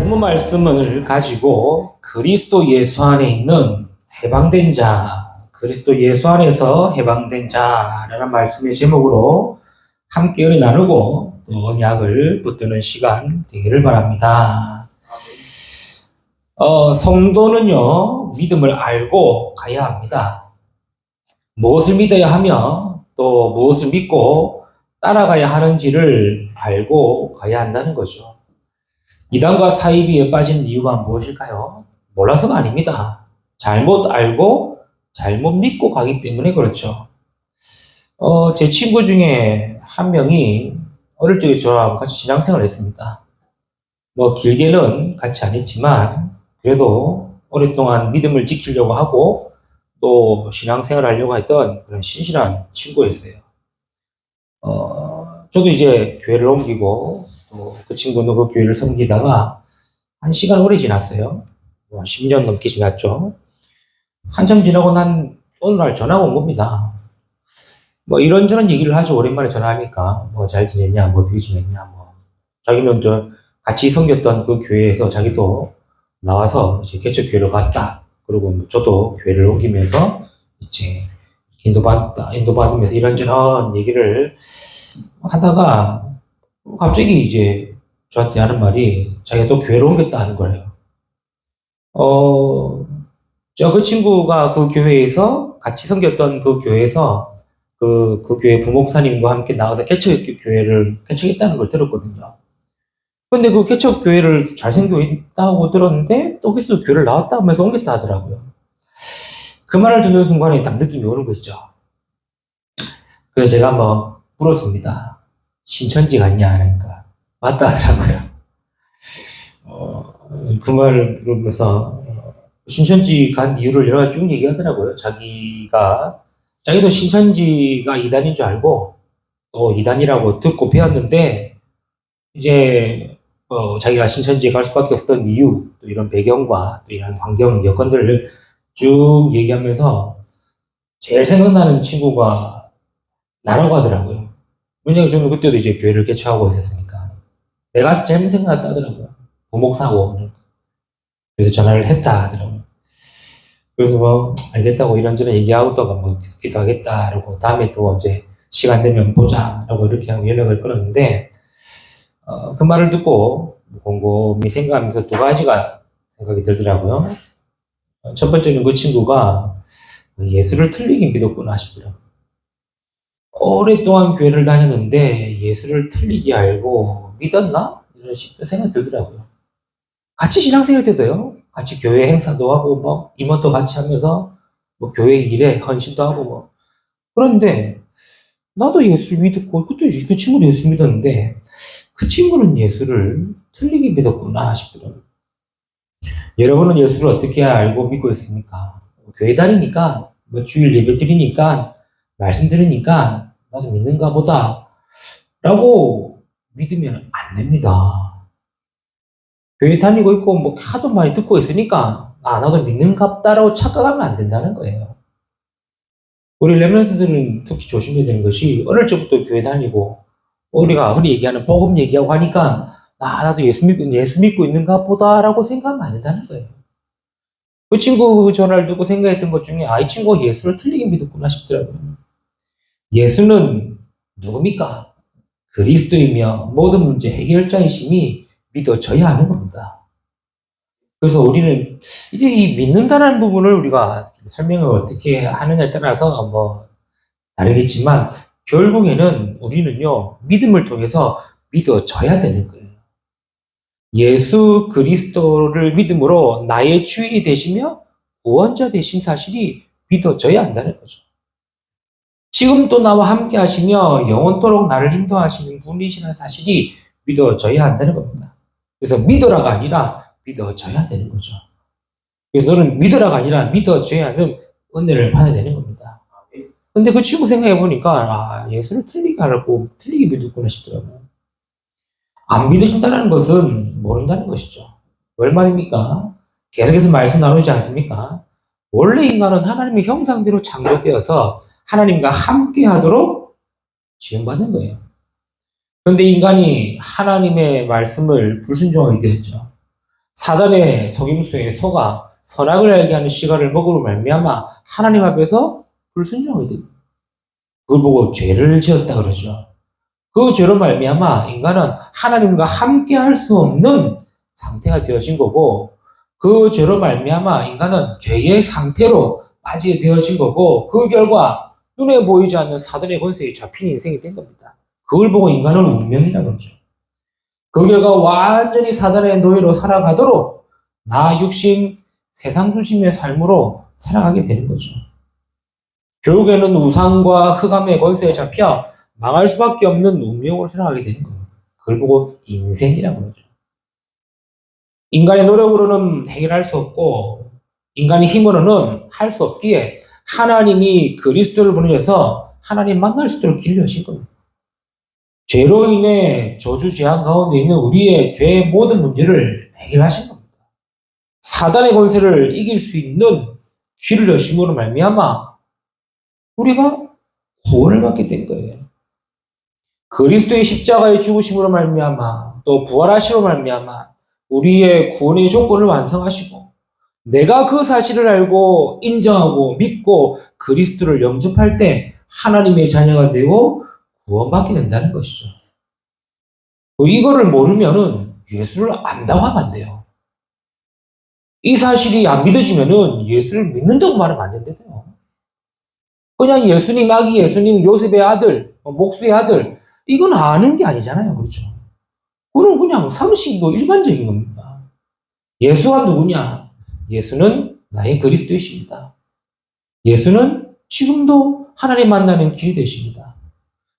본문 말씀을 가지고 그리스도 예수 안에 있는 해방된 자, 그리스도 예수 안에서 해방된 자라는 말씀의 제목으로 함께 은혜 나누고 또 언약을 붙드는 시간 되기를 바랍니다. 성도는요, 믿음을 알고 가야 합니다. 무엇을 믿어야 하며 또 무엇을 믿고 따라가야 하는지를 알고 가야 한다는 거죠. 이단과 사이비에 빠진 이유가 무엇일까요? 몰라서가 아닙니다. 잘못 알고 잘못 믿고 가기 때문에 그렇죠. 제 친구 중에 한 명이 어릴 적에 저랑 같이 신앙생활을 했습니다. 길게는 같이 안 했지만 그래도 오랫동안 믿음을 지키려고 하고 또 신앙생활을 하려고 했던 그런 신실한 친구였어요. 저도 이제 교회를 옮기고 또 그 친구는 그 교회를 섬기다가 한 시간 오래 지났어요. 10년 넘게 지났죠. 한참 지나고 난 어느 날 전화가 온 겁니다. 이런저런 얘기를 하죠. 오랜만에 전화하니까 잘 지냈냐, 어떻게 지냈냐, 자기는 같이 섬겼던 그 교회에서 자기도 나와서 이제 개척교회로 갔다. 그리고 저도 교회를 옮기면서 이제 인도받으면서 이런저런 얘기를 하다가 갑자기 이제 저한테 하는 말이 자기가 또 교회로 옮겼다 하는 거예요. 그 친구가 그 교회에서 같이 섬겼던 그 교회에서 그 교회 부목사님과 함께 나와서 개척교회를 개척했다는 걸 들었거든요. 근데 그 개척교회를 잘 생겨 있다고 들었는데 또 그래서 교회를 나왔다 하면서 옮겼다 하더라고요. 그 말을 듣는 순간에 딱 느낌이 오는 거죠. 그래서 제가 한번 물었습니다. 신천지 갔냐 하니까 맞다 하더라고요. 그 말을 물으면서 신천지 간 이유를 여러 가지 쭉 얘기하더라고요. 자기도 신천지가 이단인 줄 알고 또 이단이라고 듣고 배웠는데 이제 자기가 신천지에 갈 수밖에 없던 이유, 또 이런 배경과 또 이런 환경 여건들을 쭉 얘기하면서 제일 생각나는 친구가 나라고 하더라고요. 왜냐면 저는 그때도 이제 교회를 개척하고 있었으니까. 내가 제일 생각났다 하더라고요. 부목사고. 그래서 전화를 했다 하더라고요. 그래서 알겠다고 이런저런 얘기하고 또 기도하겠다. 라고 다음에 또 이제 시간 되면 보자. 라고 이렇게 하고 연락을 끊었는데, 그 말을 듣고 곰곰이 생각하면서 두 가지가 생각이 들더라고요. 첫 번째는 그 친구가 예수를 틀리게 믿었구나 싶더라고요. 오랫동안 교회를 다녔는데 예수를 틀리게 알고 믿었나? 이런 생각이 들더라고요. 같이 신앙생활 때도요. 같이 교회 행사도 하고 임원도 같이 하면서 교회 일에 헌신도 하고 그런데 나도 예수를 믿었고 그 친구도 예수 믿었는데 그 친구는 예수를 틀리게 믿었구나 싶더라고요. 여러분은 예수를 어떻게 알고 믿고 있습니까? 교회 다니니까 주일 예배 드리니까 말씀 들으니까 나도 믿는가 보다 라고 믿으면 안 됩니다. 교회 다니고 있고 하도 많이 듣고 있으니까 나도 믿는갑다라고 착각하면 안 된다는 거예요. 우리 렘넌트들은 특히 조심해야 되는 것이 어릴 적부터 교회 다니고 우리가 흔히 얘기하는 복음 얘기하고 하니까 나도 예수 믿고 있는가 보다라고 생각하면 안 된다는 거예요. 그 친구 전화를 듣고 생각했던 것 중에 이 친구가 예수를 틀리게 믿었구나 싶더라고요. 예수는 누굽니까? 그리스도이며 모든 문제 해결자이심이 믿어져야 하는 겁니다. 그래서 우리는 이제 이 믿는다는 부분을 우리가 설명을 어떻게 하느냐에 따라서 다르겠지만 결국에는 우리는요, 믿음을 통해서 믿어져야 되는 거예요. 예수 그리스도를 믿음으로 나의 주인이 되시며 구원자 되신 사실이 믿어져야 한다는 거죠. 지금 또 나와 함께 하시며 영원토록 나를 인도하시는 분이시라는 사실이 믿어져야 한다는 겁니다. 그래서 믿어라가 아니라 믿어져야 되는 거죠. 그래서 너는 믿어라가 아니라 믿어져야 하는 은혜를 받아야 되는 겁니다. 근데 그 친구 생각해 보니까 예수를 틀리게 믿었구나 싶더라고요. 안 믿으신다는 것은 모른다는 것이죠. 뭘 말입니까? 계속해서 말씀 나누지 않습니까? 원래 인간은 하나님의 형상대로 창조되어서 하나님과 함께 하도록 지음받는 거예요. 그런데 인간이 하나님의 말씀을 불순종하게 되었죠. 사단의 속임수에 속아 선악을 알게 하는 씨가를 먹으로 말미암아 하나님 앞에서 불순종하게 됩니다. 그걸 보고 죄를 지었다 그러죠. 그 죄로 말미암아 인간은 하나님과 함께 할 수 없는 상태가 되어진 거고, 그 죄로 말미암아 인간은 죄의 상태로 빠지게 되어진 거고, 그 결과 눈에 보이지 않는 사단의 권세에 잡힌 인생이 된 겁니다. 그걸 보고 인간은 운명이라고 그러죠. 그 결과 완전히 사단의 노예로 살아가도록 나 육신 세상 중심의 삶으로 살아가게 되는 거죠. 결국에는 우상과 흑암의 권세에 잡혀 망할 수밖에 없는 운명으로 살아가게 되는 거예요. 그걸 보고 인생이라고 그러죠. 인간의 노력으로는 해결할 수 없고 인간의 힘으로는 할 수 없기에 하나님이 그리스도를 보내셔서 하나님 만날 수 있도록 길을 여신 겁니다. 죄로 인해 저주 재앙 가운데 있는 우리의 죄의 모든 문제를 해결하신 겁니다. 사단의 권세를 이길 수 있는 길을 여심으로 말미암아 우리가 구원을 받게 된 거예요. 그리스도의 십자가의 죽으심으로 말미암아 또 부활하심으로 말미암아 우리의 구원의 조건을 완성하시고, 내가 그 사실을 알고 인정하고 믿고 그리스도를 영접할 때 하나님의 자녀가 되고 구원받게 된다는 것이죠. 이거를 모르면은 예수를 안다고 하면 안 돼요. 이 사실이 안 믿어지면은 예수를 믿는다고 말하면 안 된대요. 그냥 예수님 아기 예수님 요셉의 아들, 목수의 아들, 이건 아는 게 아니잖아요. 그렇죠? 그건 그냥 상식이고 일반적인 겁니다. 예수가 누구냐? 예수는 나의 그리스도이십니다. 예수는 지금도 하나님 만나는 길이 되십니다.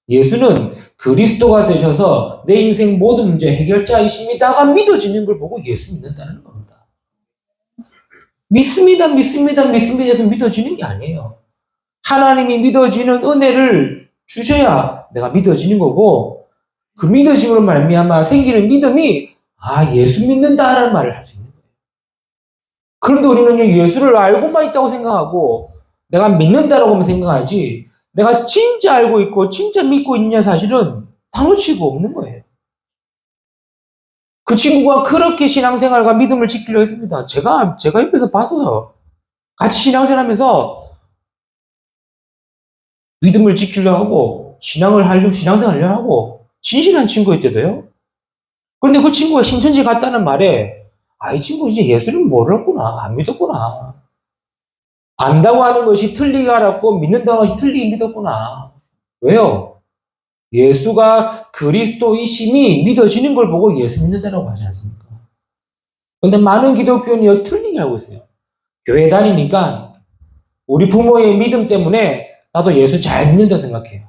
예수는 그리스도가 되셔서 내 인생 모든 문제 해결자이십니다가 믿어지는 걸 보고 예수 믿는다는 겁니다. 믿습니다 해서 믿어지는 게 아니에요. 하나님이 믿어지는 은혜를 주셔야 내가 믿어지는 거고, 그 믿어짐으로 말미암아 생기는 믿음이 예수 믿는다라는 말을 할 수 있는 거예요. 그런데 우리는 예수를 알고만 있다고 생각하고 내가 믿는다라고만 생각하지, 내가 진짜 알고 있고 진짜 믿고 있느냐 사실은 사놓치고 없는 거예요. 그 친구가 그렇게 신앙생활과 믿음을 지키려고 했습니다. 제가 옆에서 봤어요. 같이 신앙생활하면서 믿음을 지키려고 하고 신앙생활을 하고 진실한 친구였대도요. 그런데 그 친구가 신천지 갔다는 말에 이 친구 이제 예수를 모르겠구나, 안 믿었구나. 안다고 하는 것이 틀리게 알았고 믿는다는 것이 틀리게 믿었구나. 왜요? 예수가 그리스도이심이 믿어지는 걸 보고 예수 믿는다라고 하지 않습니까? 그런데 많은 기독교인이 틀리게 알고 있어요. 교회 다니니까 우리 부모의 믿음 때문에 나도 예수 잘 믿는다 생각해요.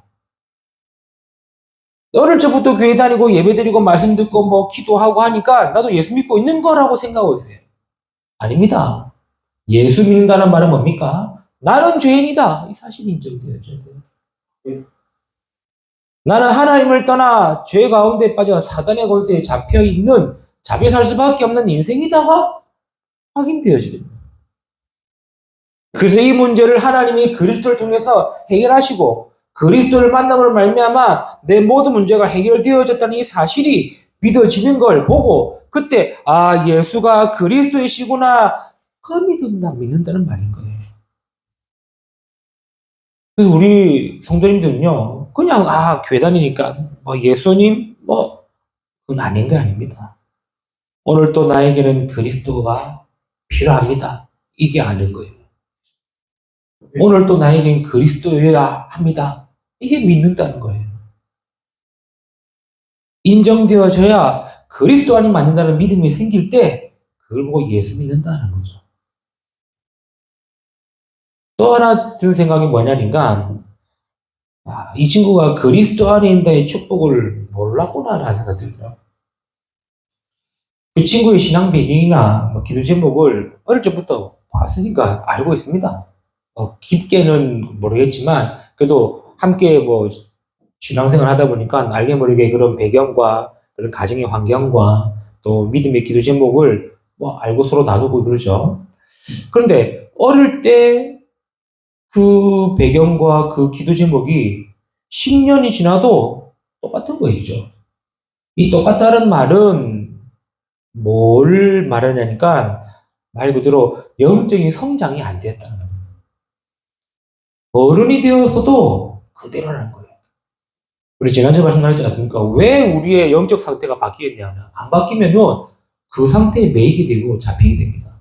어릴 적부터 교회 다니고 예배드리고 말씀 듣고 기도하고 하니까 나도 예수 믿고 있는 거라고 생각하고 있어요. 아닙니다. 예수 믿는다는 말은 뭡니까? 나는 죄인이다. 이 사실이 인정되어져야 돼요. 나는 하나님을 떠나 죄 가운데 빠져 사단의 권세에 잡혀있는 잡혀 살 수밖에 없는 인생이다가 확인되어져야 됩니다. 그래서 이 문제를 하나님이 그리스도를 통해서 해결하시고 그리스도를 만남으로 말미암아 내 모든 문제가 해결되어졌다는 이 사실이 믿어지는 걸 보고 그때 예수가 그리스도이시구나 그 믿는다는 말인 거예요. 그래서 우리 성도님들은요 그냥 교회 다니니까 예수님 그건 아닌 게 아닙니다. 오늘 또 나에게는 그리스도가 필요합니다. 이게 아는 거예요. 오늘 또 나에겐 그리스도여야 합니다. 이게 믿는다는 거예요. 인정되어져야 그리스도 안이 맞는다는 믿음이 생길 때 그걸 보고 예수 믿는다는 거죠. 또 하나 든 생각이 뭐냐니까 이 친구가 그리스도 안에 있다의 축복을 몰랐구나라는 생각이 들더라고요. 그 친구의 신앙 배경이나 기도 제목을 어릴 적부터 봤으니까 알고 있습니다. 깊게는 모르겠지만 그래도 함께 신앙생활 하다 보니까 알게 모르게 그런 배경과 그런 가정의 환경과 또 믿음의 기도 제목을 알고 서로 나누고 그러죠. 그런데 어릴 때 그 배경과 그 기도 제목이 10년이 지나도 똑같은 거죠. 이 똑같다는 말은 뭘 말하냐니까 말 그대로 영적인 성장이 안 되었다는 거예요. 어른이 되었어도 그대로라는 거예요. 우리 지난주에 말씀드렸지 않습니까? 왜 우리의 영적 상태가 바뀌겠냐? 안 바뀌면은 그 상태에 매이게 되고 잡히게 됩니다.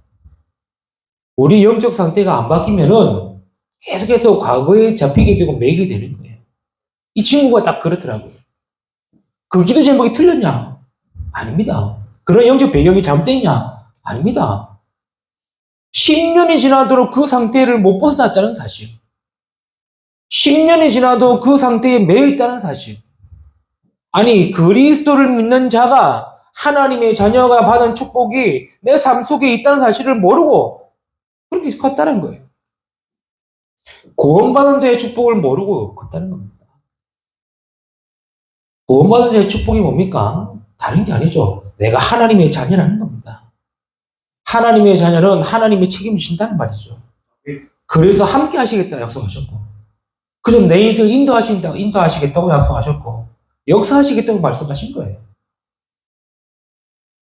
우리 영적 상태가 안 바뀌면은 계속해서 과거에 잡히게 되고 매이게 되는 거예요. 이 친구가 딱 그렇더라고요. 그 기도 제목이 틀렸냐? 아닙니다. 그런 영적 배경이 잘못됐냐? 아닙니다. 10년이 지나도록 그 상태를 못 벗어났다는 사실. 10년이 지나도 그 상태에 매여 있다는 사실. 아니, 그리스도를 믿는 자가 하나님의 자녀가 받은 축복이 내 삶 속에 있다는 사실을 모르고 그렇게 컸다는 거예요. 구원받은 자의 축복을 모르고 컸다는 겁니다. 구원받은 자의 축복이 뭡니까? 다른 게 아니죠. 내가 하나님의 자녀라는 겁니다. 하나님의 자녀는 하나님이 책임지신다는 말이죠. 그래서 함께 하시겠다 약속하셨고, 그래서 내 인생을 인도하시겠다고 약속하셨고, 역사하시겠다고 말씀하신 거예요.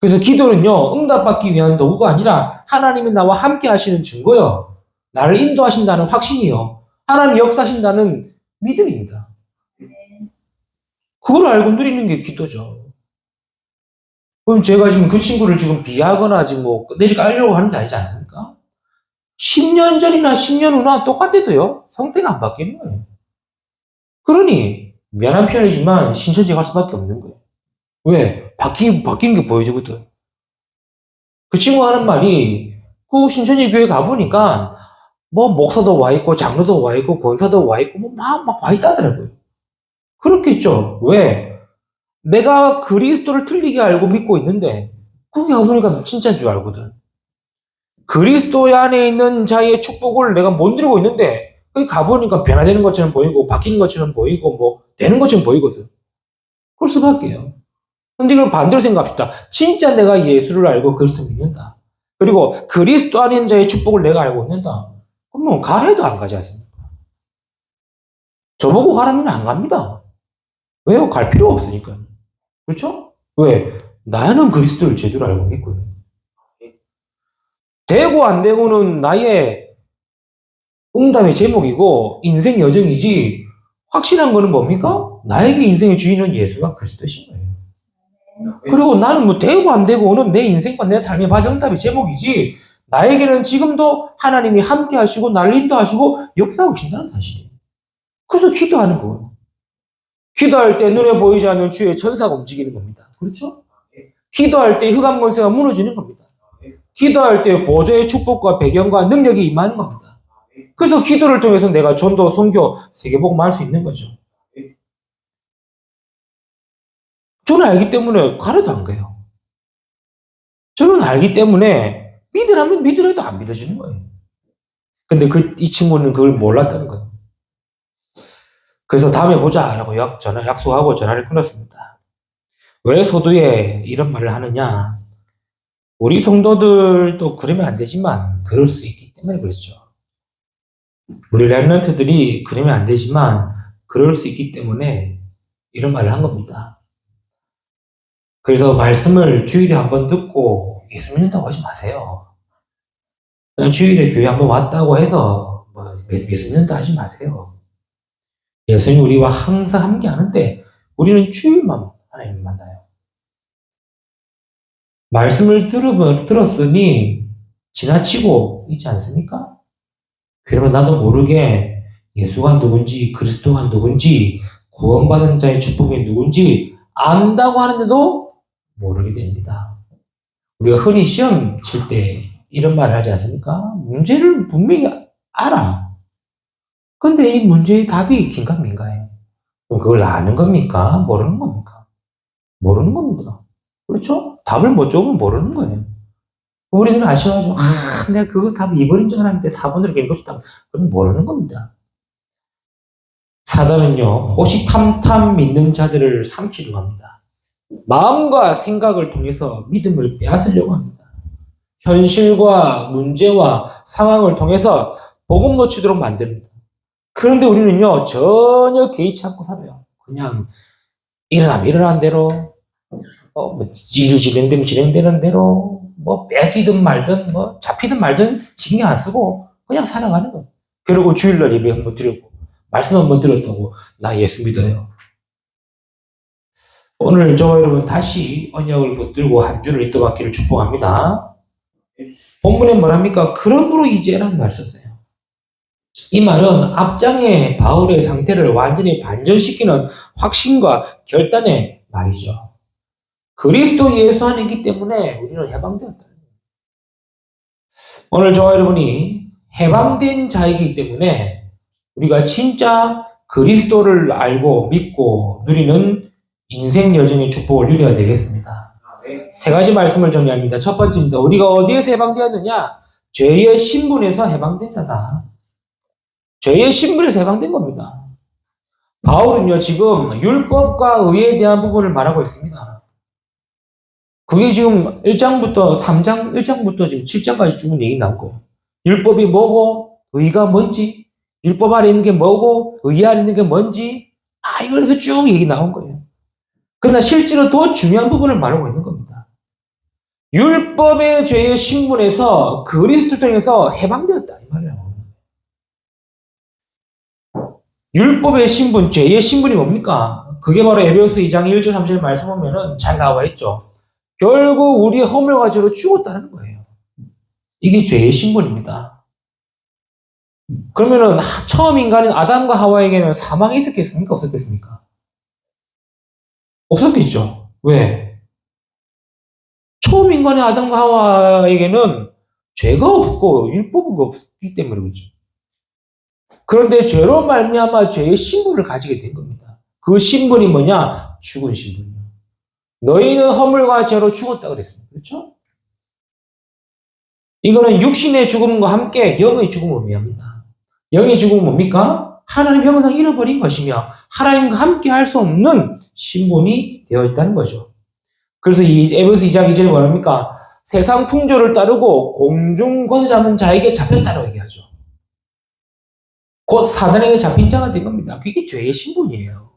그래서 기도는요, 응답받기 위한 도구가 아니라 하나님이 나와 함께 하시는 증거요. 나를 인도하신다는 확신이요. 하나님 역사하신다는 믿음입니다. 그걸 알고 누리는 게 기도죠. 그럼 제가 지금 그 친구를 지금 비하거나 지금 뭐 내리깔려고 하는 게 아니지 않습니까? 10년 전이나 10년 후나 똑같아도요, 성태가 안 바뀌는 거예요. 그러니, 미안한 표현이지만 신천지 갈 수밖에 없는 거예요. 왜? 바뀐 게 보여지거든. 그 친구 하는 말이, 그 신천지 교회 가보니까, 뭐, 목사도 와 있고, 장로도 와 있고, 권사도 와 있고, 뭐, 막 와 있다더라고요. 그렇겠죠. 왜? 내가 그리스도를 틀리게 알고 믿고 있는데, 그게 가보니까 진짜인 줄 알거든. 그리스도 안에 있는 자의 축복을 내가 못 누리고 있는데, 거기 가보니까 변화되는 것처럼 보이고, 바뀌는 것처럼 보이고, 뭐, 되는 것처럼 보이거든. 그럴 수밖에요. 근데 이걸 반대로 생각합시다. 진짜 내가 예수를 알고 그리스도 믿는다. 그리고 그리스도 안에 있는 자의 축복을 내가 알고 있는다. 그러면 가래도 안 가지 않습니까? 저보고 가라면 안 갑니다. 왜요? 갈 필요가 없으니까요. 그렇죠? 왜? 나는 그리스도를 제대로 알고 믿거든. 되고 안 되고는 나의 응답의 제목이고 인생 여정이지, 확실한 거는 뭡니까? 나에게 인생의 주인은 예수가 그리스도이신 거예요. 그리고 나는 뭐 되고 안 되고는 내 인생과 내 삶의 받은 응답의 제목이지, 나에게는 지금도 하나님이 함께 하시고 나를 인도하시고 역사하고 계신다는 사실이에요. 그래서 기도하는 거예요. 기도할 때 눈에 보이지 않는 주의 천사가 움직이는 겁니다. 그렇죠? 기도할 때 흑암 권세가 무너지는 겁니다. 기도할 때 보좌의 축복과 배경과 능력이 임하는 겁니다. 그래서 기도를 통해서 내가 전도, 선교, 세계복음 할 수 있는 거죠. 저는 알기 때문에 가려도 안 가요. 저는 알기 때문에 믿으라면 믿으래도 안 믿어지는 거예요. 근데 이 친구는 그걸 몰랐다는 거예요. 그래서 다음에 보자라고 약속하고 전화를 끊었습니다. 왜 소두에 이런 말을 하느냐? 우리 성도들도 그러면 안 되지만 그럴 수 있기 때문에 그렇죠. 우리 랩런트들이 그러면 안 되지만 그럴 수 있기 때문에 이런 말을 한 겁니다. 그래서 말씀을 주일에 한번 듣고 예수 믿는다고 하지 마세요. 그냥 주일에 교회 한번 왔다고 해서 뭐 예수 믿는다 하지 마세요. 예수님 우리와 항상 함께 하는데 우리는 주일만 하나님 만나요. 말씀을 들었으니 지나치고 있지 않습니까? 그러면 나도 모르게 예수가 누군지, 그리스도가 누군지, 구원받은 자의 축복이 누군지 안다고 하는데도 모르게 됩니다. 우리가 흔히 시험 칠 때 이런 말을 하지 않습니까? 문제를 분명히 알아. 근데 이 문제의 답이 긴가민가해요. 그럼 그걸 아는 겁니까? 모르는 겁니까? 모르는 겁니다. 그렇죠? 답을 못 적으면 모르는 거예요. 우리들은 아쉬워하죠. 내가 그거 답 2번인 줄 알았는데 4번으로 읽어줬다. 그럼 모르는 겁니다. 사단은요, 호시탐탐 믿는 자들을 삼키려고 합니다. 마음과 생각을 통해서 믿음을 빼앗으려고 합니다. 현실과 문제와 상황을 통해서 복음 놓치도록 만듭니다. 그런데 우리는요, 전혀 개의치 않고 살아요. 그냥 일어나면 일어난 대로, 뭐 일 진행되면 진행되는 대로 뭐 뺏기든 말든 뭐 잡히든 말든 신경 안 쓰고 그냥 살아가는 거예요. 그리고 주일날 예배 한번 드렸고 말씀 한번 들었다고 나 예수 믿어요. 오늘 저와 여러분 다시 언약을 붙들고 한 주를 이끌어가기를 축복합니다. 본문에 뭐랍니까? 그러므로 이제라는 말 썼어요. 이 말은 앞장에 바울의 상태를 완전히 반전시키는 확신과 결단의 말이죠. 그리스도 예수 안에 있기 때문에 우리는 해방되었다. 오늘 저와 여러분이 해방된 자이기 때문에 우리가 진짜 그리스도를 알고 믿고 누리는 인생 여정의 축복을 누려야 되겠습니다. 세 가지 말씀을 정리합니다. 첫 번째입니다. 우리가 어디에서 해방되었느냐? 죄의 신분에서 해방된 자다. 죄의 신분에서 해방된 겁니다. 바울은요, 지금 율법과 의에 대한 부분을 말하고 있습니다. 그게 지금 1장부터 3장, 1장부터 지금 7장까지 쭉 얘기 나온 거예요. 율법이 뭐고, 의가 뭔지, 율법 아래 있는 게 뭐고, 의 아래 있는 게 뭔지, 이거에서 쭉 얘기 나온 거예요. 그러나 실제로 더 중요한 부분을 말하고 있는 겁니다. 율법의 죄의 신분에서 그리스도 통해서 해방되었다. 이 말이에요. 율법의 신분, 죄의 신분이 뭡니까? 그게 바로 에베소서 2장 1절 3절 말씀 보면은 잘 나와 있죠. 결국 우리의 허물과 죄로 죽었다는 거예요. 이게 죄의 신분입니다. 그러면은 처음 인간인 아담과 하와에게는 사망이 있었겠습니까? 없었겠습니까? 없었겠죠. 왜? 처음 인간인 아담과 하와에게는 죄가 없고 율법이 없기 때문에 그렇죠. 그런데 죄로 말미암아 죄의 신분을 가지게 된 겁니다. 그 신분이 뭐냐? 죽은 신분이요. 너희는 허물과 죄로 죽었다 그랬습니다. 그렇죠? 이거는 육신의 죽음과 함께 영의 죽음을 의미합니다. 영의 죽음은 뭡니까? 하나님 형상 잃어버린 것이며 하나님과 함께 할 수 없는 신분이 되어 있다는 거죠. 그래서 이 에베소 2장 2절에 뭐랍니까? 세상 풍조를 따르고 공중 권세 잡은 자에게 잡혔다고 얘기하죠. 곧 사단에게 잡힌 자가 된 겁니다. 그게 죄의 신분이에요.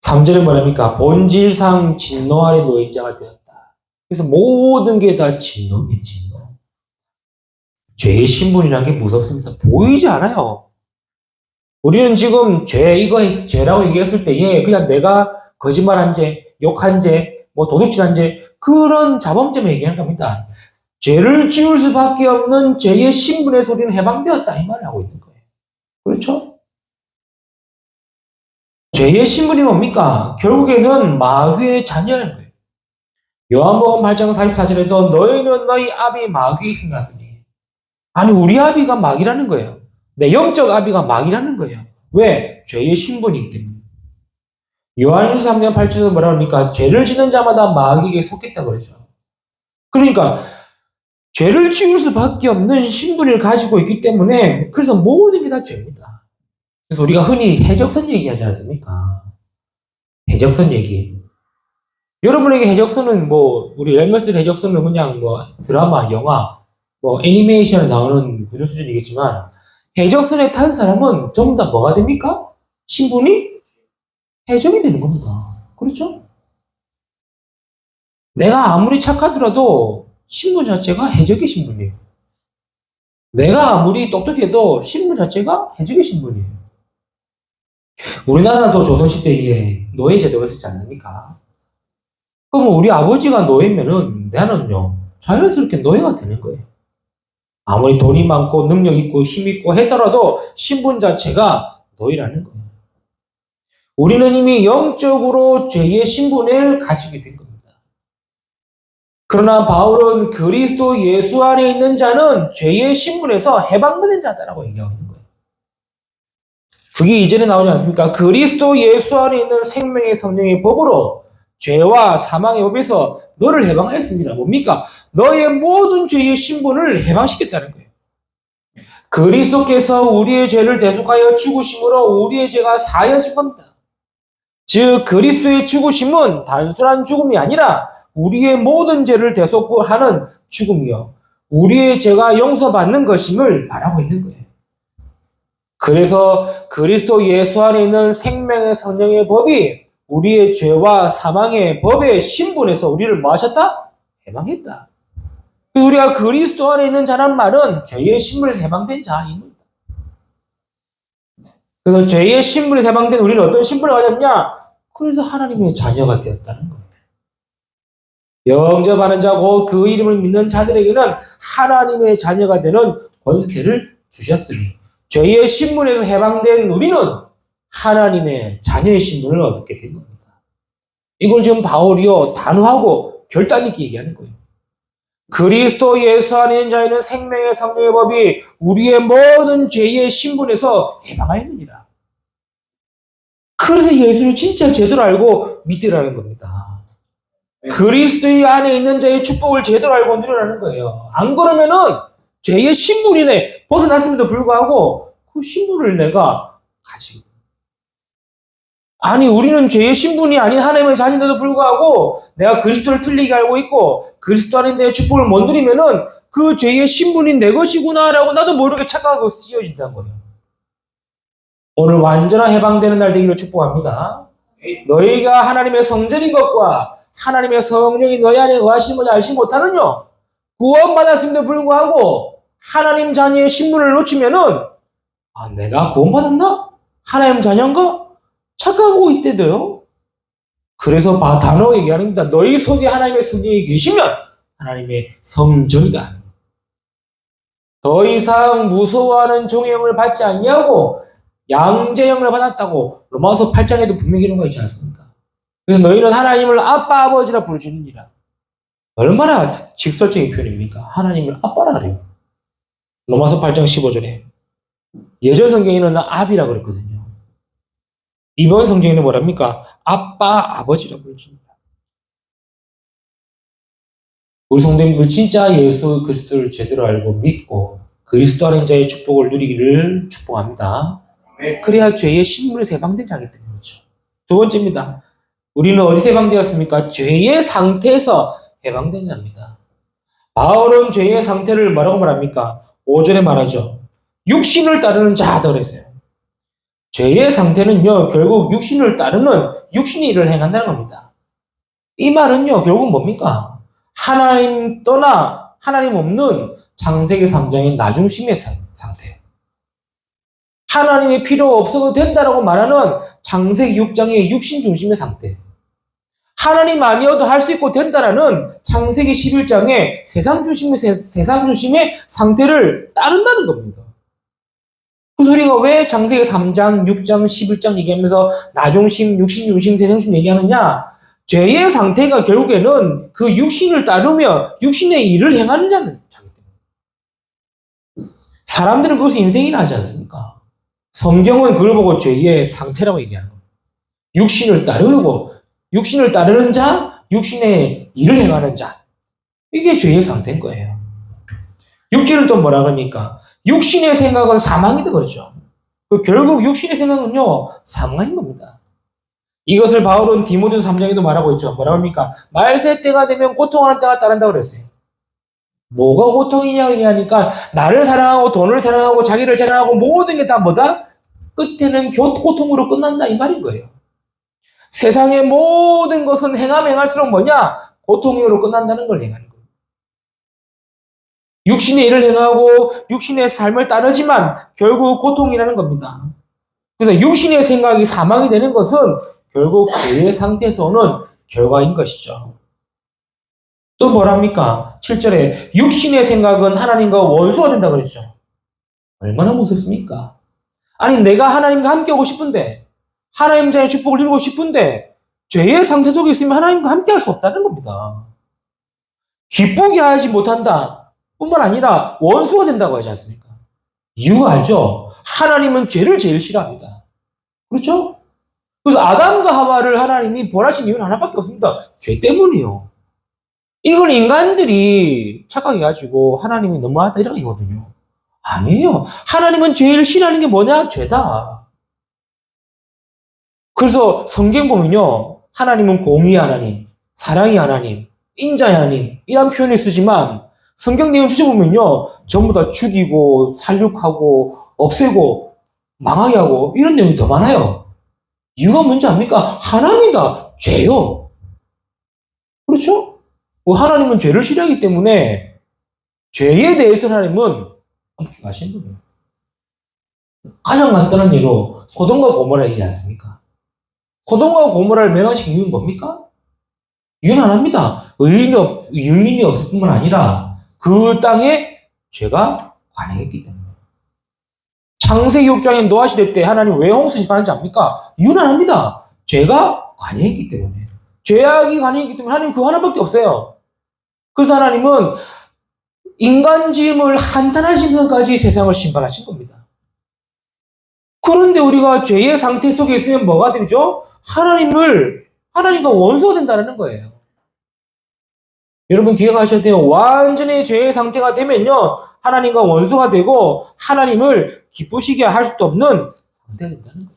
3절에 뭐랍니까? 본질상 진노 아래 놓인 자가 되었다. 그래서 모든 게 다 진노입니다. 진노. 죄의 신분이라는 게 무섭습니다. 보이지 않아요. 우리는 지금 이거 죄라고 얘기했을 때, 그냥 내가 거짓말한 죄, 욕한 죄, 뭐 도둑질한 죄, 그런 자범죄만 얘기하는 겁니다. 죄를 지을 수밖에 없는 죄의 신분에서 우리는 해방되었다. 이 말을 하고 있는 거예요. 그렇죠? 죄의 신분이 뭡니까? 결국에는 마귀의 자녀라는 거예요. 요한복음 8장 44절에도 너희는 너희 아비 마귀에 있으니. 아니, 우리 아비가 마귀라는 거예요. 내 영적 아비가 마귀라는 거예요. 왜? 죄의 신분이기 때문에. 요한일서 3장 8절에도 뭐라 그러니까 죄를 짓는 자마다 마귀에게 속했다고 그러죠. 그러니까 죄를 지을 수밖에 없는 신분을 가지고 있기 때문에 그래서 모든 게 다 죄입니다. 그래서 우리가 흔히 해적선 얘기하지 않습니까? 해적선 얘기. 여러분에게 해적선은 우리 랩머스 해적선은 그냥 드라마, 영화, 애니메이션에 나오는 구조 수준이겠지만 해적선에 탄 사람은 전부 다 뭐가 됩니까? 신분이 해적이 되는 겁니다. 그렇죠? 내가 아무리 착하더라도 신분 자체가 해적의 신분이에요. 내가 아무리 똑똑해도 신분 자체가 해적의 신분이에요. 우리나라도 조선시대에 노예 제도가 있었지 않습니까? 그럼 우리 아버지가 노예면은 나는요, 자연스럽게 노예가 되는 거예요. 아무리 돈이 많고 능력 있고 힘 있고 하더라도 신분 자체가 노예라는 거예요. 우리는 이미 영적으로 죄의 신분을 가지게 된 겁니다. 그러나 바울은 그리스도 예수 안에 있는 자는 죄의 신분에서 해방받는 자다라고 얘기하고 있는 거예요. 그게 이전에 나오지 않습니까? 그리스도 예수 안에 있는 생명의 성령의 법으로 죄와 사망의 법에서 너를 해방하였습니다. 뭡니까? 너의 모든 죄의 신분을 해방시켰다는 거예요. 그리스도께서 우리의 죄를 대속하여 죽으심으로 우리의 죄가 사하여진 겁니다. 즉 그리스도의 죽으심은 단순한 죽음이 아니라 우리의 모든 죄를 대속하는 죽음이요, 우리의 죄가 용서받는 것임을 말하고 있는 거예요. 그래서 그리스도 예수 안에 있는 생명의 성령의 법이 우리의 죄와 사망의 법의 신분에서 우리를 뭐 하셨다? 해방했다. 우리가 그리스도 안에 있는 자란 말은 죄의 신분에서 해방된 자입니다. 그래서 죄의 신분에서 해방된 우리는 어떤 신분을 가졌냐? 그래서 하나님의 자녀가 되었다는 거예요. 영접하는 자고 그 이름을 믿는 자들에게는 하나님의 자녀가 되는 권세를 주셨으니 죄의 신분에서 해방된 우리는 하나님의 자녀의 신분을 얻게 된 겁니다. 이걸 지금 바울이요 단호하고 결단 있게 얘기하는 거예요. 그리스도 예수 안에 있는 자에는 생명의 성령의 법이 우리의 모든 죄의 신분에서 해방하였느니라. 그래서 예수를 진짜 제대로 알고 믿으라는 겁니다. 그리스도의 안에 있는 자의 축복을 제대로 알고 누리라는 거예요. 안 그러면은 죄의 신분이네 벗어났음에도 불구하고 그 신분을 내가 가지고 아니 우리는 죄의 신분이 아닌 하나님의 자녀인데도 불구하고 내가 그리스도를 틀리게 알고 있고 그리스도 안에 있는 자의 축복을 못 누리면은 그 죄의 신분이 내 것이구나라고 나도 모르게 착각하고 쓰여진다는 거예요. 오늘 완전한 해방되는 날 되기를 축복합니다. 너희가 하나님의 성전인 것과 하나님의 성령이 너희 안에 거하시는 것을 알지 못하느냐? 구원받았음에도 불구하고 하나님 자녀의 신분을 놓치면은 내가 구원받았나? 하나님 자녀인가? 착각하고 있대도요. 그래서 단호하게 얘기합니다. 너희 속에 하나님의 성령이 계시면 하나님의 성전이다. 더 이상 무서워하는 종의 영을 받지 않냐고 양제 영을 받았다고 로마서 8장에도 분명히 이런 거 있지 않습니까? 그래서 너희는 하나님을 아빠 아버지라 부르시느니라. 얼마나 직설적인 표현입니까? 하나님을 아빠라 그래요. 로마서 8장 15절에 예전 성경에는 아비라 그랬거든요. 이번 성경에는 뭐랍니까? 아빠 아버지라 부르십니다. 우리 성도님들 진짜 예수 그리스도를 제대로 알고 믿고 그리스도 안에 자의 축복을 누리기를 축복합니다. 그래야 죄의 신분에서 해방된 자이기 때문에 그렇죠. 두 번째입니다. 우리는 어디서 해방되었습니까? 죄의 상태에서 해방된 자입니다. 바울은 죄의 상태를 뭐라고 말합니까? 5절에 말하죠. 육신을 따르는 자다 그랬어요. 죄의 상태는요, 결국 육신을 따르는 육신의 일을 행한다는 겁니다. 이 말은요, 결국 뭡니까? 하나님 떠나 하나님 없는 창세기 3장의 나중심의 상태. 하나님이 필요 없어도 된다라고 말하는 창세기 6장의 육신 중심의 상태. 하나님 아니어도 할 수 있고 된다라는 창세기 11장의 세상 중심의 상태를 따른다는 겁니다. 그 소리가 왜 창세기 3장, 6장, 11장 얘기하면서 나중심, 육신 중심, 세상 중심 얘기하느냐? 죄의 상태가 결국에는 그 육신을 따르며 육신의 일을 행하는 자는 자기 때문에. 사람들은 그것을 인생이라 하지 않습니까? 성경은 그걸 보고 죄의 상태라고 얘기하는 겁니다. 육신을 따르고 육신을 따르는 자, 육신의 일을 행하는 자. 이게 죄의 상태인 거예요. 육신을 또 뭐라 그럽니까? 육신의 생각은 사망이다 그러죠. 결국 육신의 생각은요, 사망인 겁니다. 이것을 바울은 디모데후서 3장에도 말하고 있죠. 뭐라고 합니까? 말세 때가 되면 고통하는 때가 따른다고 그랬어요. 뭐가 고통이냐 얘기하니까 나를 사랑하고 돈을 사랑하고 자기를 자랑하고 모든 게 다 뭐다? 끝에는 고통으로 끝난다 이 말인 거예요. 세상의 모든 것은 행할수록 뭐냐? 고통으로 끝난다는 걸 행하는 거예요. 육신의 일을 행하고 육신의 삶을 따르지만 결국 고통이라는 겁니다. 그래서 육신의 생각이 사망이 되는 것은 결국 죄의 상태에서 오는 결과인 것이죠. 또 뭐랍니까? 7절에 육신의 생각은 하나님과 원수가 된다 그랬죠. 얼마나 무섭습니까? 아니 내가 하나님과 함께하고 싶은데 하나님 자의 축복을 누리고 싶은데 죄의 상태 속에 있으면 하나님과 함께할 수 없다는 겁니다. 기쁘게 하지 못한다 뿐만 아니라 원수가 된다고 하지 않습니까? 이유가 알죠? 하나님은 죄를 제일 싫어합니다. 그렇죠? 그래서 아담과 하와를 하나님이 벌하신 이유는 하나밖에 없습니다. 죄 때문이에요. 이걸 인간들이 착각해가지고 하나님이 너무하다 이런 거거든요. 아니에요. 하나님은 제일 싫어하는 게 뭐냐? 죄다. 그래서 성경 보면요. 하나님은 공의의 하나님, 사랑의 하나님, 인자의 하나님 이런 표현을 쓰지만 성경 내용 주셔보면요. 전부 다 죽이고 살육하고 없애고 망하게 하고 이런 내용이 더 많아요. 이유가 뭔지 압니까? 하나님이다. 죄요. 그렇죠? 하나님은 죄를 싫어하기 때문에 죄에 대해서 하나님은 엄격하신 거예요. 가장 간단한 예로 소돔과 고모라이지 않습니까? 소돔과 고모라를 멸망시킨 이유는 뭡니까? 이유는 하나입니다. 의인이 없을 뿐만 아니라 그 땅에 죄가 관행했기 때문에. 창세기 6장에 노아 시대 때 하나님 왜 홍수 심판하는지 압니까? 이유는 하나입니다. 죄가 관행했기 때문에. 죄악이 관행했기 때문에 하나님 그 하나밖에 없어요. 그래서 하나님은 인간 지음을 한탄하신 것까지 세상을 심판하신 겁니다. 그런데 우리가 죄의 상태 속에 있으면 뭐가 되죠? 하나님과 원수가 된다는 거예요. 여러분 기억하셔야 돼요. 완전히 죄의 상태가 되면요. 하나님과 원수가 되고 하나님을 기쁘시게 할 수도 없는 상태가 된다는 거예요.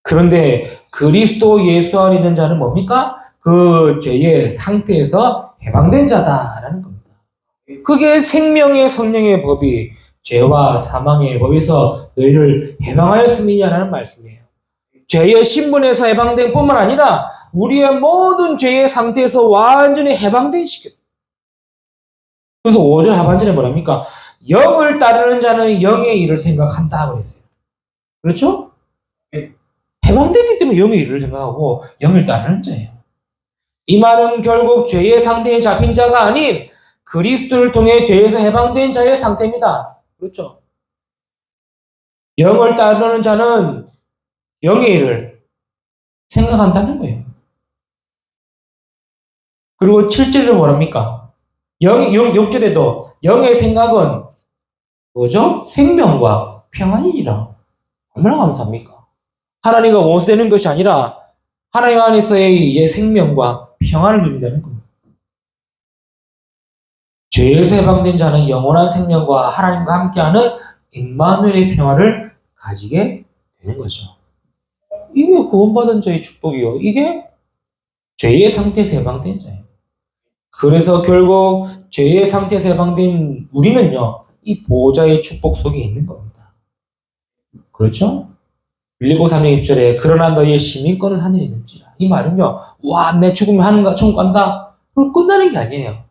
그런데 그리스도 예수 안에 있는 자는 뭡니까? 그 죄의 상태에서 해방된 자다라는 겁니다. 그게 생명의 성령의 법이 죄와 사망의 법에서 너희를 해방하였음이냐라는 말씀이에요. 죄의 신분에서 해방된 뿐만 아니라 우리의 모든 죄의 상태에서 완전히 해방된 시기. 그래서 5절 하반절에 뭐랍니까? 영을 따르는 자는 영의 일을 생각한다 그랬어요. 그렇죠? 해방되기 때문에 영의 일을 생각하고 영을 따르는 자예요. 이 말은 결국 죄의 상태에 잡힌 자가 아닌 그리스도를 통해 죄에서 해방된 자의 상태입니다. 그렇죠? 영을 따르는 자는 영의 일을 생각한다는 거예요. 그리고 7절에 뭐랍니까? 6절에도 영의 생각은 뭐죠? 생명과 평안이니라. 얼마나 감사합니까? 하나님과 원수되는 것이 아니라 하나님 안에서의 생명과 평안을 누린다는 겁니다. 죄에서 해방된 자는 영원한 생명과 하나님과 함께하는 임마누엘의 평화를 가지게 되는 거죠. 이게 구원받은 자의 축복이요. 이게 죄의 상태에서 해방된 자예요. 그래서 결국 죄의 상태에서 해방된 우리는요. 이 보호자의 축복 속에 있는 겁니다. 그렇죠? 빌립보 3장 1절에 그러나 너희의 시민권은 하늘에 있는지라. 이 말은요. 와, 내 죽으면 하는가 천국 간다. 그럼 끝나는 게 아니에요.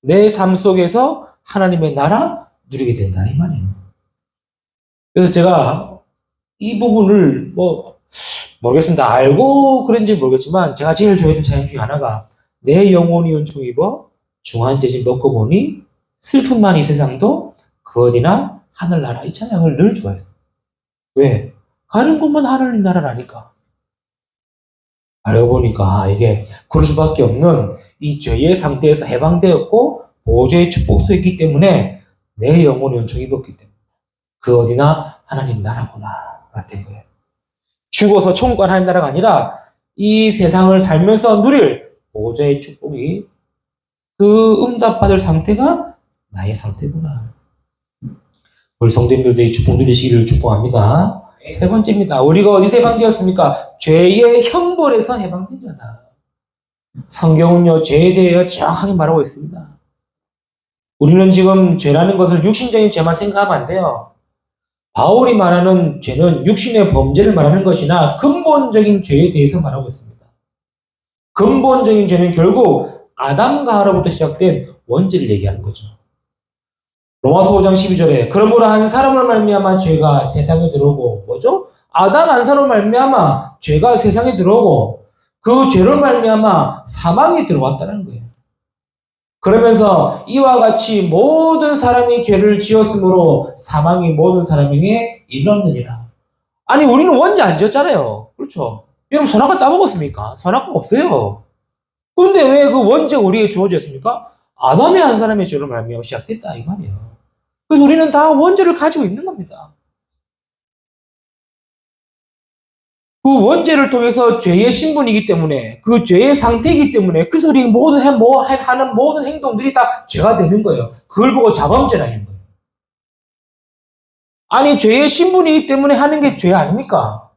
내 삶 속에서 하나님의 나라 누리게 된다 이 말이에요. 그래서 제가 이 부분을 모르겠습니다. 알고 그런지 모르겠지만 제가 제일 좋아했던 찬양 중에 하나가 내 영혼이 은총 입어 중한 재진 먹고 보니 슬픔만 이 세상도 그 어디나 하늘나라. 이 찬양을 늘 좋아했어요. 왜? 가는 곳만 하나님 나라라니까. 알고 보니까 이게 그럴 수밖에 없는 이 죄의 상태에서 해방되었고 보호자의 축복 속에 있기 때문에 내 영혼이 은총 입었기 때문에 그 어디나 하나님 나라구나 같은 거예요. 죽어서 천국 간 하나님 나라가 아니라 이 세상을 살면서 누릴 보호자의 축복이 그 응답받을 상태가 나의 상태구나. 우리 성도님들도 이 축복 누리시기를 축복합니다. 세 번째입니다. 우리가 어디서 해방되었습니까? 죄의 형벌에서 해방된 자다. 성경은요, 죄에 대해 정확하게 말하고 있습니다. 우리는 지금 죄라는 것을 육신적인 죄만 생각하면 안 돼요. 바울이 말하는 죄는 육신의 범죄를 말하는 것이나 근본적인 죄에 대해서 말하고 있습니다. 근본적인 죄는 결국 아담과 하와로부터 시작된 원죄를 얘기하는 거죠. 로마서 5장 12절에 그러므로 한 사람을 말미암아 죄가 세상에 들어오고 뭐죠? 아담 한 사람을 말미암아 죄가 세상에 들어오고 그 죄로 말미암아 사망이 들어왔다는 거예요. 그러면서 이와 같이 모든 사람이 죄를 지었으므로 사망이 모든 사람에게 이르렀느니라. 아니 우리는 원죄 안 지었잖아요. 그렇죠? 여러분 선악과 따먹었습니까? 선악과 없어요. 그런데 왜 그 원죄가 우리에게 주어졌습니까? 아담의 한 사람의 죄로 말미암아 시작됐다 이 말이에요. 그래서 우리는 다 원죄를 가지고 있는 겁니다. 그 원죄를 통해서 죄의 신분이기 때문에 그 죄의 상태이기 때문에 그래서 우리 하는 모든 행동들이 다 죄가 되는 거예요. 그걸 보고 자범죄라는 거예요. 아니 죄의 신분이기 때문에 하는 게 죄 아닙니까?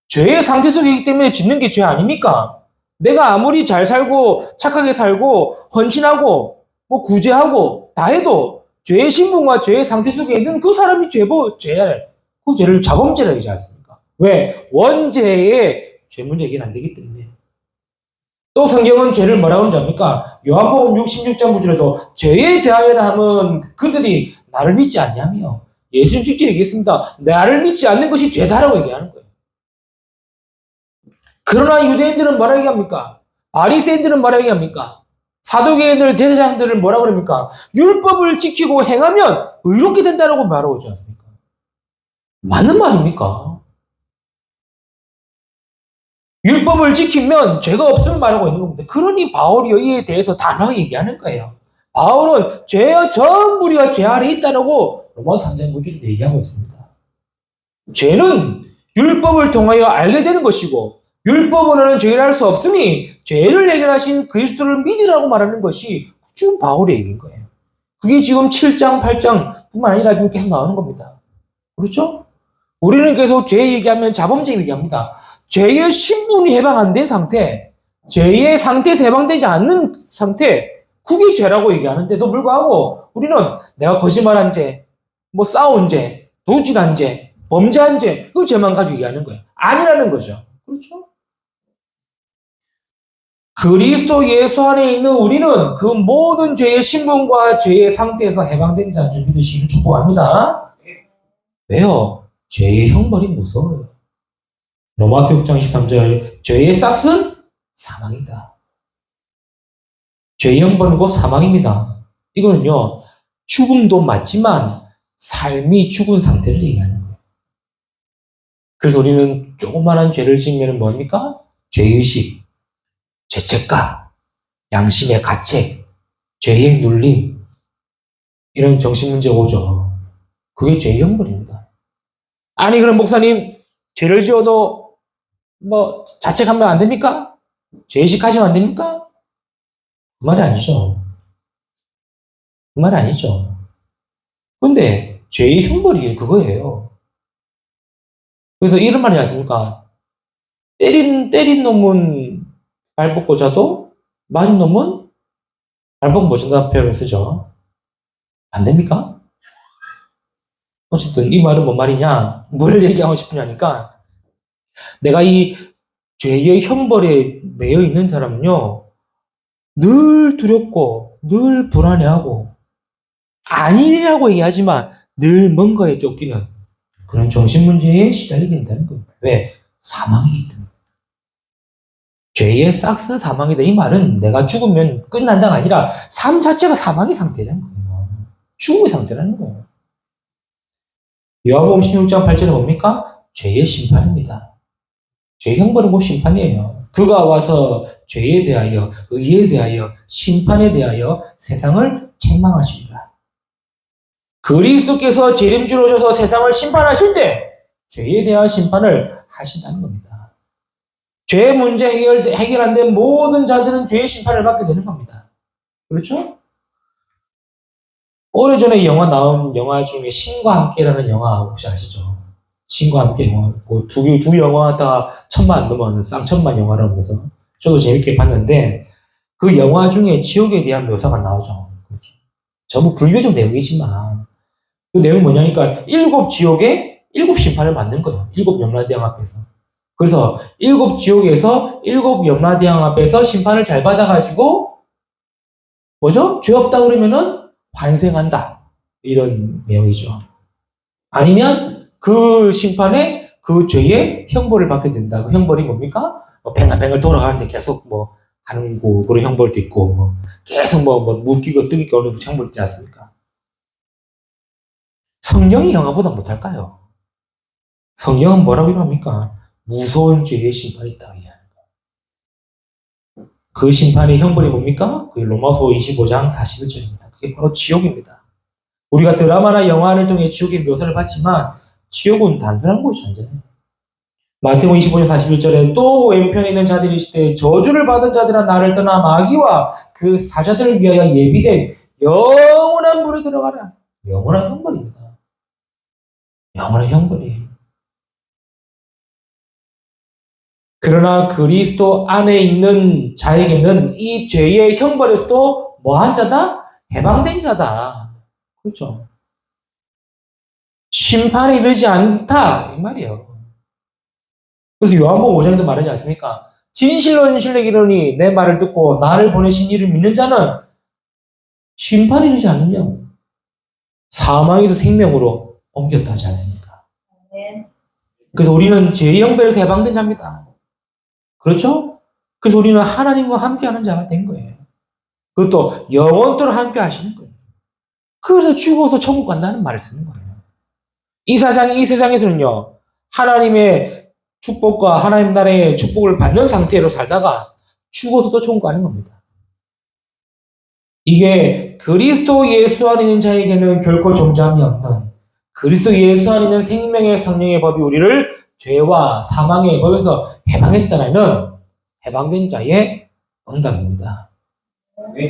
죄의 상태 속에 있기 때문에 짓는 게 죄 아닙니까? 내가 아무리 잘 살고 착하게 살고 헌신하고 구제하고 다 해도 죄의 신분과 죄의 상태 속에 있는 그 사람이 그 죄를 자범죄라 하지 않습니까? 왜? 원죄의 죄 문제 얘기는 안 되기 때문에. 또 성경은 죄를 뭐라고 하는지 압니까? 요한복음 66장 9절에도 죄에 대하여 하면 그들이 나를 믿지 않냐며. 예수님 직접 얘기했습니다. 나를 믿지 않는 것이 죄다라고 얘기하는 거예요. 그러나 유대인들은 뭐라 얘기합니까? 바리새인들은 뭐라 얘기합니까? 사두개인들, 대제사장들은 뭐라 그럽니까? 율법을 지키고 행하면 의롭게 된다라고 말하고 있지 않습니까? 맞는 말입니까? 율법을 지키면 죄가 없음을 말하고 있는 겁니다. 그러니 바울이 이에 대해서 단호하게 얘기하는 거예요. 바울은 전부 우리가 죄 아래 있다라고 로마서 3장 9절에 얘기하고 있습니다. 죄는 율법을 통하여 알게 되는 것이고 율법으로는 죄를 할 수 없으니 죄를 해결하신 그리스도를 믿으라고 말하는 것이 지금 바울의 얘기인 거예요. 그게 지금 7장, 8장 뿐만 아니라 지금 계속 나오는 겁니다. 그렇죠? 우리는 계속 죄 얘기하면 자범죄 얘기합니다. 죄의 신분이 해방 안 된 상태, 죄의 상태에서 해방되지 않는 상태, 그게 죄라고 얘기하는데도 불구하고 우리는 내가 거짓말한 죄, 뭐 싸운 죄, 도둑질한 죄, 범죄한 죄, 그 죄만 가지고 얘기하는 거예요. 아니라는 거죠. 그렇죠? 그리스도 예수 안에 있는 우리는 그 모든 죄의 신분과 죄의 상태에서 해방된 자인 줄 믿으시기를 축복합니다. 왜요? 죄의 형벌이 무서워요. 로마서 6장 13절 죄의 싹은 사망이다. 죄의 형벌은 곧 사망입니다. 이거는요. 죽음도 맞지만 삶이 죽은 상태를 얘기하는 거예요. 그래서 우리는 조그만한 죄를 지으면 뭡니까? 죄의식, 죄책감, 양심의 가책, 죄의 눌림 이런 정신문제가 오죠. 그게 죄의 형벌입니다. 아니 그럼 목사님 죄를 지어도 뭐 자책하면 안 됩니까? 죄의식 하시면 안 됩니까? 그 말이 아니죠. 그 말이 아니죠. 근데 죄의 형벌이 그거예요. 그래서 이런 말이 않습니까? 때린 놈은 발 뻗고 자도 맞은 놈은 발 뻗고 못 잔다는 표현을 쓰죠. 안 됩니까? 어쨌든 이 말은 뭔 말이냐? 뭘 얘기하고 싶으냐니까 내가 이 죄의 형벌에 매여 있는 사람은요 늘 두렵고 늘 불안해하고 아니라고 얘기하지만 늘 뭔가에 쫓기는 그런 정신문제에 시달리게 된다는 거예요. 왜? 사망이기 때문에. 죄의 싹은 사망이다. 이 말은 내가 죽으면 끝난다가 아니라 삶 자체가 사망의 상태라는 거예요. 죽음의 상태라는 거예요. 요한복음 16장 8절은 뭡니까? 죄의 심판입니다. 죄의 형벌은 곧 심판이에요. 그가 와서 죄에 대하여, 의에 대하여, 심판에 대하여 세상을 책망하시리라. 그리스도께서 재림주로 오셔서 세상을 심판하실 때 죄에 대한 심판을 하신다는 겁니다. 죄 문제 해결 안 된 모든 자들은 죄의 심판을 받게 되는 겁니다. 그렇죠? 오래전에 나온 영화 중에 신과 함께라는 영화 혹시 아시죠? 신과 함께 영화. 두 영화 다 1,000만 넘어가는 쌍천만 영화라고 해서 저도 재밌게 봤는데 그 영화 중에 지옥에 대한 묘사가 나오죠. 전부 불교적 내용이지만 그 내용이 뭐냐니까 7지옥에 7심판을 받는 거예요. 7염라대왕 앞에서. 그래서 7지옥에서 7염라대왕 앞에서 심판을 잘 받아가지고 뭐죠? 죄 없다 그러면은 환생한다. 이런 내용이죠. 아니면 그 심판에 그 죄의 형벌을 받게 된다. 그 형벌이 뭡니까? 뱅글뱅글 돌아가는데 계속 뭐 하는 거 그런 형벌도 있고 뭐 계속 묶이고 뜨기고 오는 형벌 있지 않습니까? 성경이 영화보다 못할까요? 성경은 뭐라고 합니까? 무서운 죄의 심판이 있다. 그 심판의 형벌이 뭡니까? 그 로마서 25장 41절입니다. 그게 바로 지옥입니다. 우리가 드라마나 영화를 통해 지옥의 묘사를 받지만 지옥은 단순한 곳이 아니잖아요. 마태복음 25장 41절에 또 왼편에 있는 자들이 있을 때 저주를 받은 자들아 나를 떠나 마귀와 그 사자들을 위하여 예비된 영원한 물에 들어가라. 영원한 형벌입니다. 영원한 형벌이에요. 그러나 그리스도 안에 있는 자에게는 이 죄의 형벌에서도 뭐한 자다? 해방된 자다. 그렇죠. 심판에 이르지 않다 이 말이에요. 그래서 요한복음 5장에도 말하지 않습니까? 진실로 진실로 이르노니 내 말을 듣고 나를 보내신 이를 믿는 자는 심판이 되지 않느냐고. 사망에서 생명으로 옮겼다 하지 않습니까? 그래서 우리는 죄의 형벌에서 해방된 자입니다. 그렇죠? 그래서 우리는 하나님과 함께하는 자가 된 거예요. 그것도 영원토록 함께 하시는 거예요. 그래서 죽어서 천국 간다는 말을 쓰는 거예요. 이 세상에서는요, 하나님의 축복과 하나님 나라의 축복을 받는 상태로 살다가 죽어서도 천국 가는 겁니다. 이게 그리스도 예수 안에 있는 자에게는 결코 정죄함이 없는 그리스도 예수 안에 있는 생명의 성령의 법이 우리를 죄와 사망의 법에서 해방했다는 해방된 자의 응답입니다.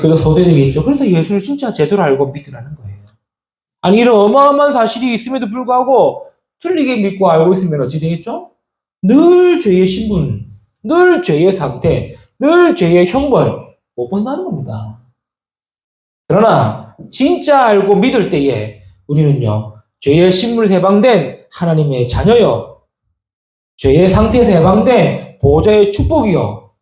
그래서 소대되겠죠. 그래서 예수를 진짜 제대로 알고 믿으라는 거예요. 아니 이런 어마어마한 사실이 있음에도 불구하고 틀리게 믿고 알고 있으면 어찌 되겠죠? 늘 죄의 신분, 늘 죄의 상태, 늘 죄의 형벌 못 벗어나는 겁니다. 그러나 진짜 알고 믿을 때에 우리는요, 죄의 신분에서 해방된 하나님의 자녀요, 죄의 상태에서 해방된 보호자의 축복이요,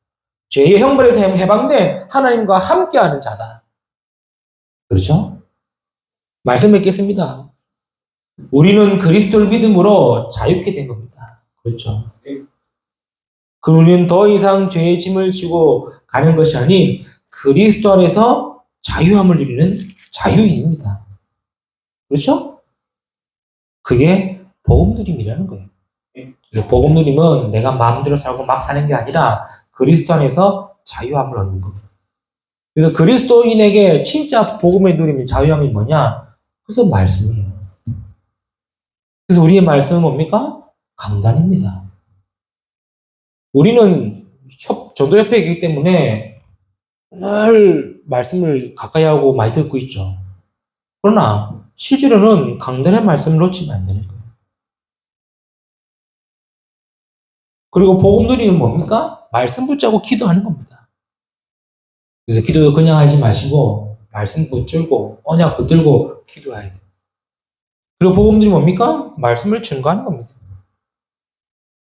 죄의 형벌에서 해방된 하나님과 함께하는 자다. 그렇죠? 말씀 맺겠습니다. 우리는 그리스도를 믿음으로 자유케 된 겁니다. 그렇죠? 우리는 더 이상 죄의 짐을 지고 가는 것이 아닌 그리스도 안에서 자유함을 누리는 자유인입니다. 그렇죠? 그게 복음누림이라는 거예요. 복음누림은 내가 마음대로 살고 막 사는 게 아니라 그리스도 안에서 자유함을 얻는 겁니다. 그래서 그리스도인에게 진짜 복음의 누림이 자유함이 뭐냐? 그래서 말씀이에요. 그래서 우리의 말씀은 뭡니까? 강단입니다. 우리는 전도협회에 있기 때문에 늘 말씀을 가까이 하고 많이 듣고 있죠. 그러나 실제로는 강단의 말씀을 놓치면 안 되는 거예요. 그리고 복음 누리는 뭡니까? 말씀 붙잡고 기도하는 겁니다. 그래서 기도도 그냥 하지 마시고 말씀 붙들고 언약 붙들고 기도해야 돼요. 그리고 복음 누리는 뭡니까? 말씀을 증거하는 겁니다.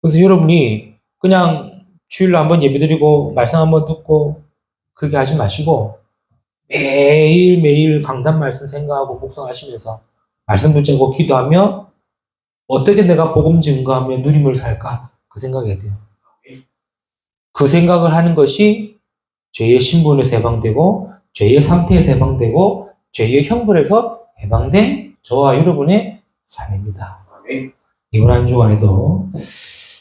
그래서 여러분이 그냥 주일로 한번 예배드리고 말씀 한번 듣고 그렇게 하지 마시고 매일매일 강단 말씀 생각하고 묵상하시면서 말씀 붙잡고 기도하며 어떻게 내가 복음 증거하며 누림을 살까? 그 생각해야 돼요. 그 생각을 하는 것이 죄의 신분에서 해방되고 죄의 상태에서 해방되고 죄의 형벌에서 해방된 저와 여러분의 삶입니다. 이번 한 주간에도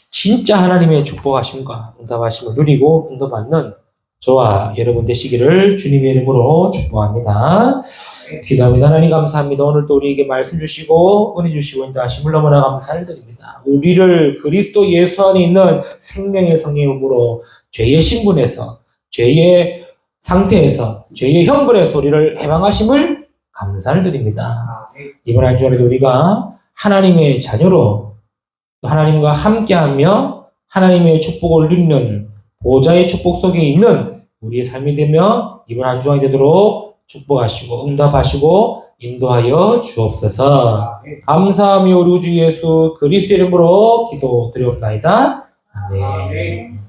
진짜 하나님의 축복하심과 응답하심을 누리고 응답받는 저와 여러분 되시기를 주님의 이름으로 축복합니다. 기도합니다. 하나님 감사합니다. 오늘 또 우리에게 말씀 주시고 은혜 주시고 인도하심을 너무나 감사를 드립니다. 우리를 그리스도 예수 안에 있는 생명의 성령으로 죄의 신분에서 죄의 상태에서 죄의 형벌에서 우리를 해방하심을 감사를 드립니다. 이번 한 주간에도 우리가 하나님의 자녀로 또 하나님과 함께하며 하나님의 축복을 누리는 보좌의 축복 속에 있는 우리의 삶이 되며 이번 한 주간이 되도록 축복하시고 응답하시고 인도하여 주옵소서. 감사하며 우리 주 예수 그리스도 이름으로 기도드리옵나이다. 아멘.